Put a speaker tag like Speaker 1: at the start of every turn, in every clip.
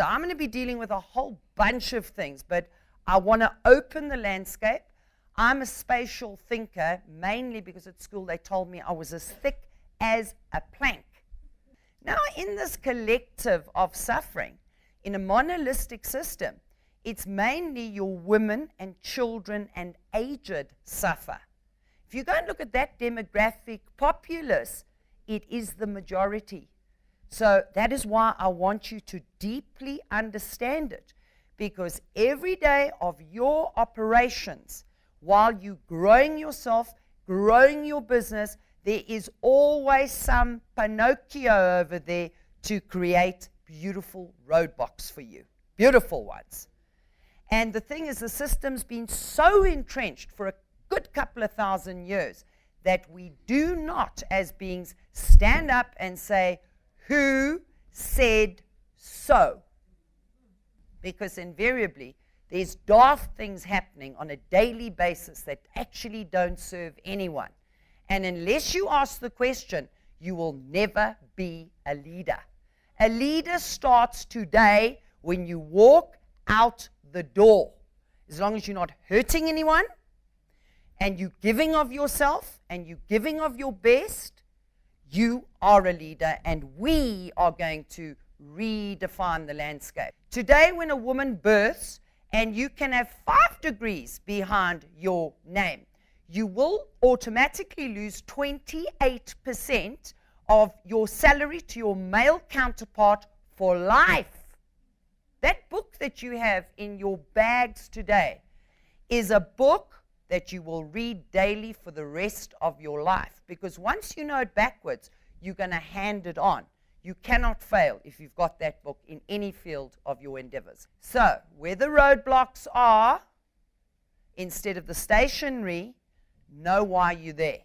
Speaker 1: So I'm going to be dealing with a whole bunch of things, but I want to open the landscape. I'm a spatial thinker, mainly because at school they told me I was as thick as a plank. Now, in this collective of suffering, in a monolithic system, it's mainly your women and children and aged suffer. If you go and look at that demographic populace, it is the majority. So that is why I want you to deeply understand it, because every day of your operations, while you're growing yourself, growing your business, there is always some Pinocchio over there to create beautiful roadblocks for you, beautiful ones. And the thing is, the system's been so entrenched for a good couple of thousand years that we do not, as beings, stand up and say, who said so? Because invariably, there's daft things happening on a daily basis that actually don't serve anyone. And unless you ask the question, you will never be a leader. A leader starts today when you walk out the door. As long as you're not hurting anyone, and you're giving of yourself, and you're giving of your best, you are a leader, and we are going to redefine the landscape. Today, when a woman births, and you can have 5 degrees behind your name, you will automatically lose 28% of your salary to your male counterpart for life. That book that you have in your bags today is a book that you will read daily for the rest of your life. Because once you know it backwards, you're going to hand it on. You cannot fail if you've got that book in any field of your endeavors. So, where the roadblocks are, instead of the stationary, know why you're there.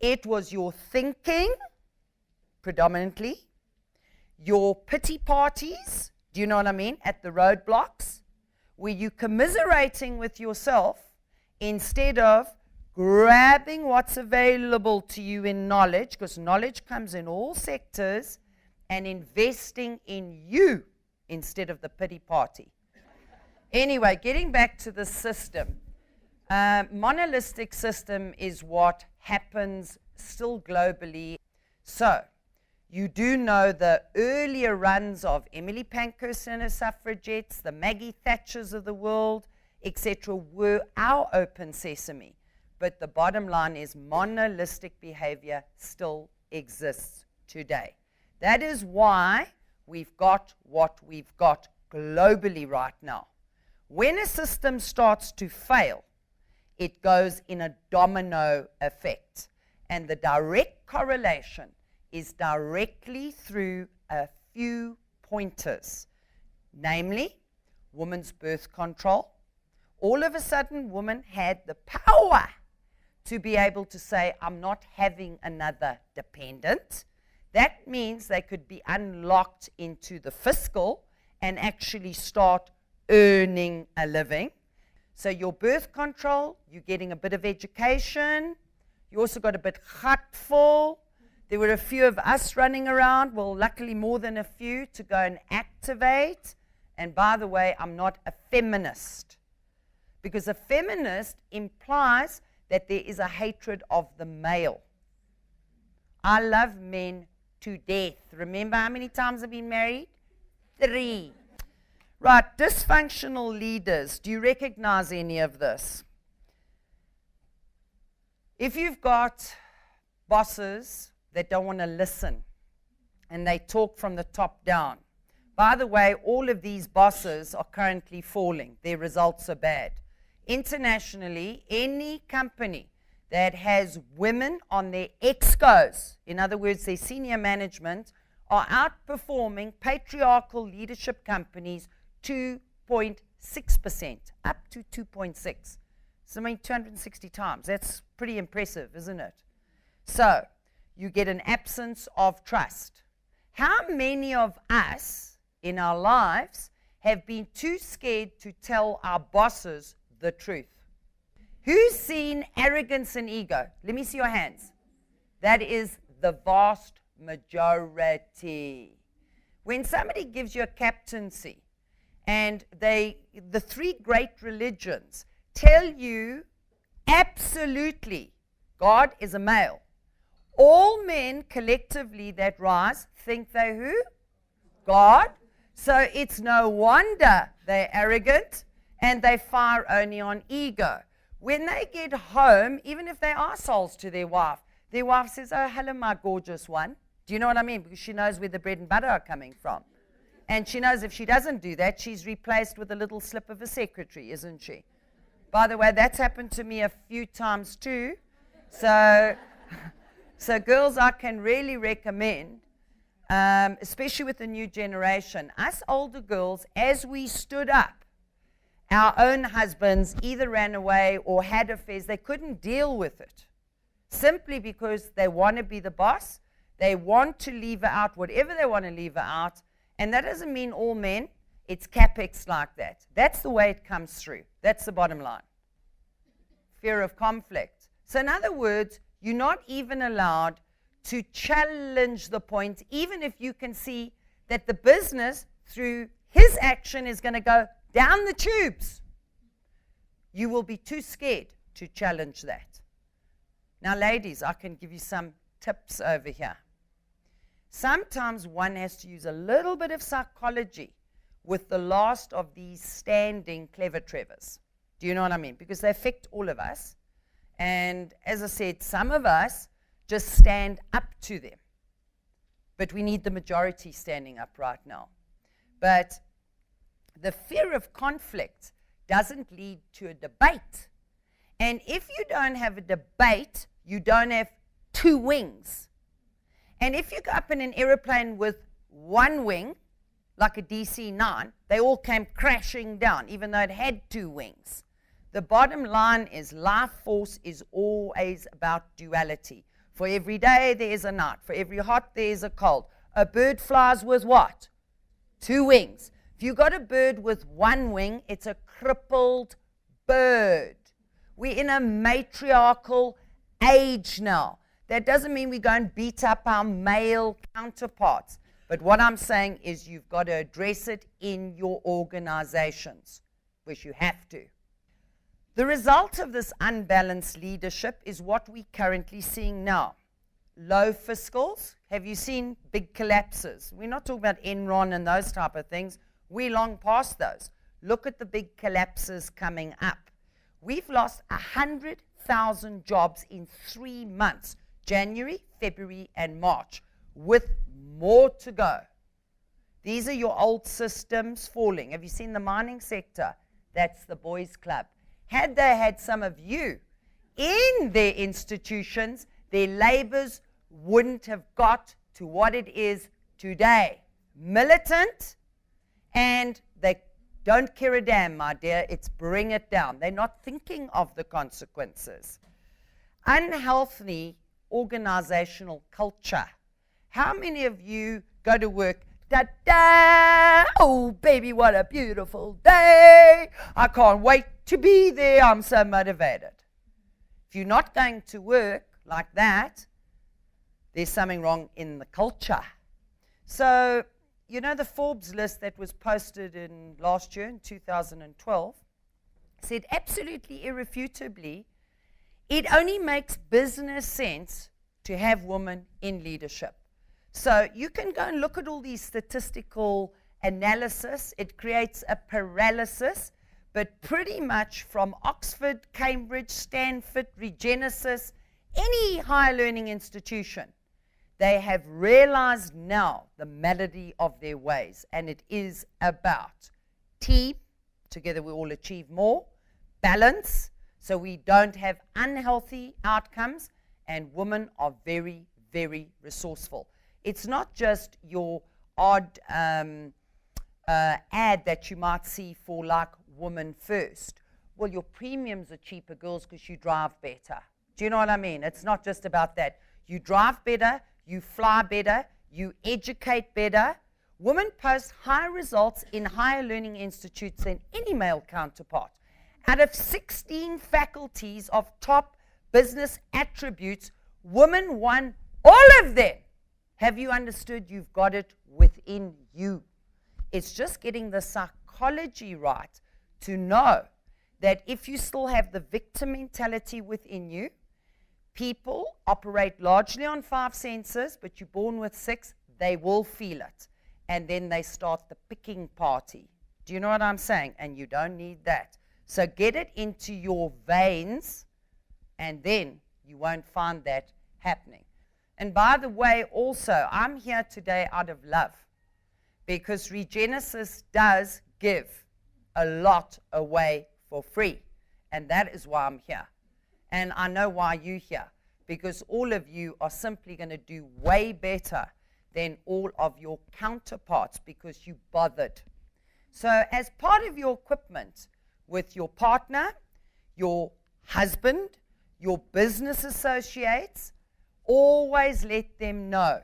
Speaker 1: It was your thinking, predominantly, your pity parties, do you know what I mean, at the roadblocks, where you're commiserating with yourself instead of grabbing what's available to you in knowledge, because knowledge comes in all sectors, and investing in you instead of the pity party. Anyway, getting back to the system. Monolithic system is what happens still globally. So, you do know the earlier runs of Emily Pankhurst and her suffragettes, the Maggie Thatchers of the world, etc., were our open sesame. But the bottom line is monolithic behavior still exists today. That is why we've got what we've got globally right now. When a system starts to fail, it goes in a domino effect. And the direct correlation is directly through a few pointers, namely women's birth control. All of a sudden, women had the power to be able to say, I'm not having another dependent. That means they could be unlocked into the fiscal and actually start earning a living. So your birth control, you're getting a bit of education. You also got a bit hurtful. There were a few of us running around, well, luckily more than a few, to go and activate. And by the way, I'm not a feminist, because a feminist implies that there is a hatred of the male. I love men to death. Remember how many times I've been married? 3. Right, dysfunctional leaders. Do you recognize any of this? If you've got bosses that don't want to listen and they talk from the top down. By the way, all of these bosses are currently falling. Their results are bad. Internationally, any company that has women on their excos, in other words, their senior management, are outperforming patriarchal leadership companies 2.6%, up to 2.6. So I mean 260 times. That's pretty impressive, isn't it? So you get an absence of trust. How many of us in our lives have been too scared to tell our bosses the truth? Who's seen arrogance and ego? Let me see your hands. That is the vast majority. When somebody gives you a captaincy, and the three great religions tell you absolutely God is a male. All men collectively that rise think they who? God. So it's no wonder they're arrogant and they fire only on ego. When they get home, even if they are souls to their wife says, oh, hello, my gorgeous one. Do you know what I mean? Because she knows where the bread and butter are coming from. And she knows if she doesn't do that, she's replaced with a little slip of a secretary, isn't she? By the way, that's happened to me a few times too. So girls, I can really recommend, especially with the new generation, us older girls, as we stood up, our own husbands either ran away or had affairs. They couldn't deal with it simply because they want to be the boss. They want to lever out whatever they want to lever out. And that doesn't mean all men. It's capex like that. That's the way it comes through. That's the bottom line. Fear of conflict. So in other words, you're not even allowed to challenge the point, even if you can see that the business, through his action, is going to go down the tubes. You will be too scared to challenge that. Now, ladies, I can give you some tips over here. Sometimes one has to use a little bit of psychology with the last of these standing clever Trevors. Do you know what I mean? Because they affect all of us. And as I said, some of us just stand up to them. But we need the majority standing up right now. But the fear of conflict doesn't lead to a debate. And if you don't have a debate, you don't have two wings. And if you go up in an aeroplane with one wing, like a DC-9, they all came crashing down, even though it had two wings. The bottom line is life force is always about duality. For every day, there is a night. For every hot, there is a cold. A bird flies with what? Two wings. If you got a bird with one wing, it's a crippled bird. We're in a matriarchal age now. That doesn't mean we go and beat up our male counterparts. But what I'm saying is you've got to address it in your organizations, which you have to. The result of this unbalanced leadership is what we're currently seeing now. Low fiscals. Have you seen big collapses? We're not talking about Enron and those type of things. We're long past those. Look at the big collapses coming up. We've lost 100,000 jobs in 3 months, January, February, and March, with more to go. These are your old systems falling. Have you seen the mining sector? That's the boys' club. Had they had some of you in their institutions, their labors wouldn't have got to what it is today. Militant, and they don't care a damn, my dear. It's bring it down. They're not thinking of the consequences. Unhealthy organizational culture. How many of you go to work, da-da, oh, baby, what a beautiful day. I can't wait to be there. I'm so motivated. If you're not going to work like that, there's something wrong in the culture. So, you know, the Forbes list that was posted in last year, in 2012, said absolutely irrefutably, it only makes business sense to have women in leadership. So you can go and look at all these statistical analysis. It creates a paralysis, but pretty much from Oxford, Cambridge, Stanford, Regenesys, any higher learning institution, they have realized now the melody of their ways, and it is about team, together we all achieve more, balance, so we don't have unhealthy outcomes, and women are very, very resourceful. It's not just your odd ad that you might see for like women first. Well, your premiums are cheaper, girls, because you drive better. Do you know what I mean? It's not just about that. You drive better, you fly better, you educate better. Women post higher results in higher learning institutes than any male counterpart. Out of 16 faculties of top business attributes, women won all of them. Have you understood you've got it within you. It's just getting the psychology right to know that if you still have the victim mentality within you, people operate largely on 5 senses, but you're born with 6, they will feel it. And then they start the picking party. Do you know what I'm saying? And you don't need that. So get it into your veins, and then you won't find that happening. And by the way, also, I'm here today out of love, because Regenesys does give a lot away for free. And that is why I'm here. And I know why you're here, because all of you are simply going to do way better than all of your counterparts because you bothered. So as part of your equipment with your partner, your husband, your business associates, always let them know,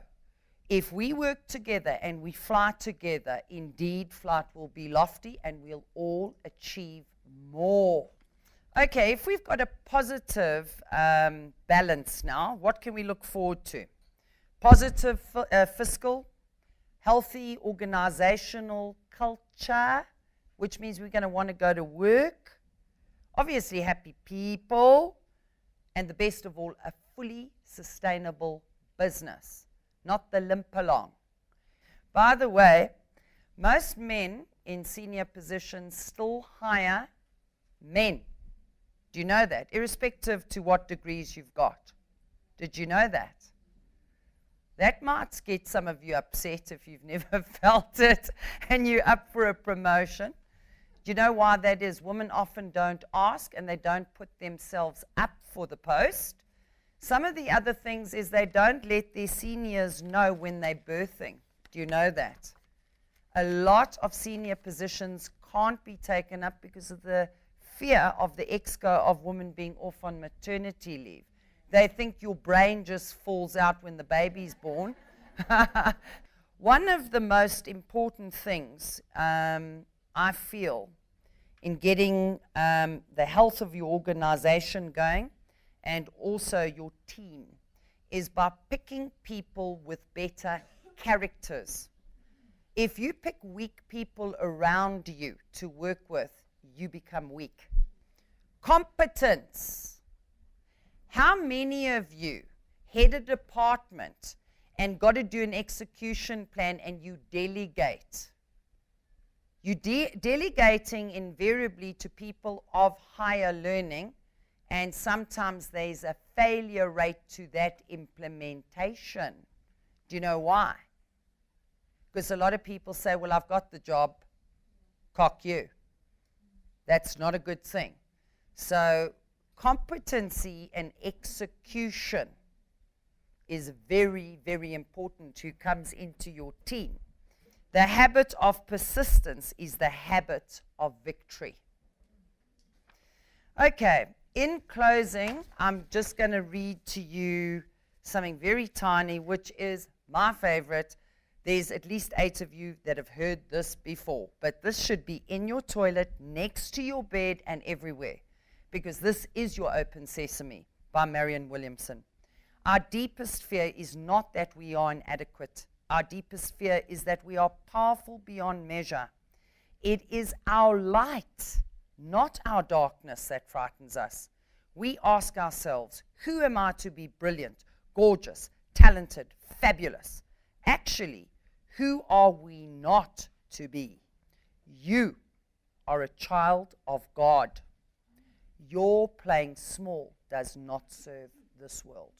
Speaker 1: if we work together and we fly together, indeed flight will be lofty and we'll all achieve more. Okay, if we've got a positive balance now, what can we look forward to? Positive fiscal, healthy organizational culture, which means we're going to want to go to work. Obviously, happy people. And the best of all, a fully sustainable business, not the limp along. By the way, most men in senior positions still hire men. Do you know that? Irrespective to what degrees you've got. Did you know that? That might get some of you upset if you've never felt it and you're up for a promotion. Do you know why that is? Women often don't ask and they don't put themselves up for the post. Some of the other things is they don't let their seniors know when they're birthing. Do you know that? A lot of senior positions can't be taken up because of the fear of the exco of women being off on maternity leave. They think your brain just falls out when the baby's born. One of the most important things I feel in getting the health of your organization going and also your team is by picking people with better characters. If you pick weak people around you to work with, you become weak. Competence. How many of you head a department and got to do an execution plan and you delegate? You're delegating invariably to people of higher learning, and sometimes there's a failure rate to that implementation. Do you know why? Because a lot of people say, well, I've got the job, cock you. That's not a good thing. So competency and execution is very, very important who comes into your team. The habit of persistence is the habit of victory. Okay, in closing, I'm just going to read to you something very tiny, which is my favorite. There's at least 8 of you that have heard this before, but this should be in your toilet, next to your bed, and everywhere, because this is your open sesame, by Marianne Williamson. Our deepest fear is not that we are inadequate. Our deepest fear is that we are powerful beyond measure. It is our light, not our darkness, that frightens us. We ask ourselves, who am I to be brilliant, gorgeous, talented, fabulous? Actually, who are we not to be? You are a child of God. Your playing small does not serve this world.